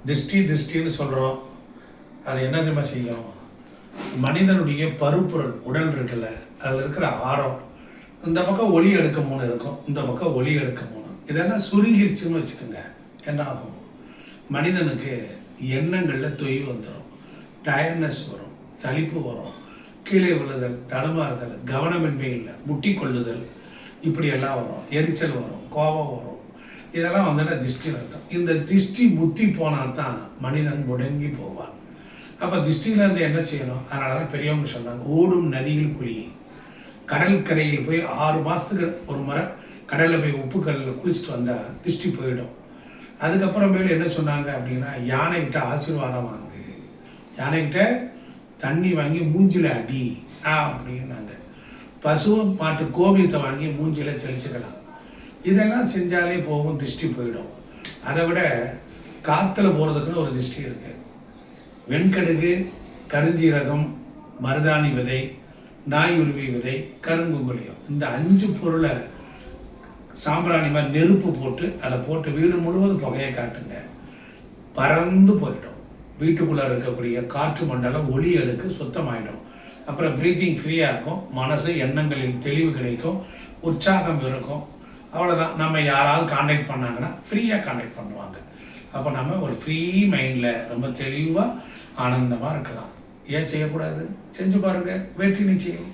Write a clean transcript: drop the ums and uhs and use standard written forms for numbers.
திருஷ்டின்னு சொல்கிறோம். அது என்ன தெரியுமா செய்யும்? மனிதனுடைய பருப்பொருள் உடல் இருக்குல்ல, அதில் இருக்கிற ஆரம், இந்த பக்கம் ஒளி எடுக்க 3 இருக்கும், இந்த பக்கம் ஒளி எடுக்க 3, இதெல்லாம் சுருங்கிருச்சுன்னு வச்சுக்கோங்க. என்ன ஆகும்? மனிதனுக்கு எண்ணங்களில் தொய்வு வந்துடும், டயர்ட்னஸ் வரும், சலிப்பு வரும், கீழே விழுதல், தடுமாறுதல், கவனமின்மை இல்லை, முட்டி கொள்ளுதல், இப்படியெல்லாம் வரும், எரிச்சல் வரும், கோபம் வரும். இதெல்லாம் வந்துட்டு திருஷ்டி அர்த்தம். இந்த திருஷ்டி புத்தி போனால் தான் மனிதன் முடங்கி போவான். அப்போ திருஷ்டியிலேருந்து என்ன செய்யணும்? அதனால தான் பெரியவங்க சொன்னாங்க, ஓடும் நதியில் குளி. கடற்கரையில் போய் 6 மாதத்துக்கு ஒரு முறை கடலில் போய் உப்பு கடலில் குளிச்சுட்டு வந்தால் திருஷ்டி போயிடும். அதுக்கப்புறமேல என்ன சொன்னாங்க அப்படின்னா, யானைகிட்ட ஆசீர்வாதம் வாங்கு, யானைகிட்ட தண்ணி வாங்கி மூஞ்சில் அடி அப்படின்னாங்க. பசு மாட்டு கோமியத்தை வாங்கி மூஞ்சில் தெளிச்சுக்கலாம். இதெல்லாம் செஞ்சாலே போகும், திருஷ்டி போயிடும். அதை விட காற்றுல போகிறதுக்குன்னு ஒரு திருஷ்டி இருக்குது. வெண்கடுகு, கருஞ்சீரகம், மருதாணி விதை, நாய் உருவி விதை, கருங்குங்குளியம், இந்த 5 பொருளை சாம்பிராணி மாதிரி நெருப்பு போட்டு அதை போட்டு வீடு முழுவதும் புகையை காட்டுங்க, பறந்து போயிடும். வீட்டுக்குள்ளே இருக்கக்கூடிய காற்று மண்டலம் ஒளி எடுக்கு சுத்தமாயிடும். அப்புறம் ப்ரீத்திங் ஃப்ரீயாக இருக்கும், மனசு எண்ணங்களில் தெளிவு கிடைக்கும், உற்சாகம் இருக்கும். அவ்வளோதான். நம்ம யாராவது கான்டாக்ட் பண்ணாங்கன்னா ஃப்ரீயாக கான்டாக்ட் பண்ணுவாங்க. அப்போ நம்ம ஒரு ஃப்ரீ மைண்டில் ரொம்ப தெளிவாக ஆனந்தமாக இருக்கலாம். ஏன் செய்யக்கூடாது? செஞ்சு பாருங்கள், வெற்றி நிச்சயம்.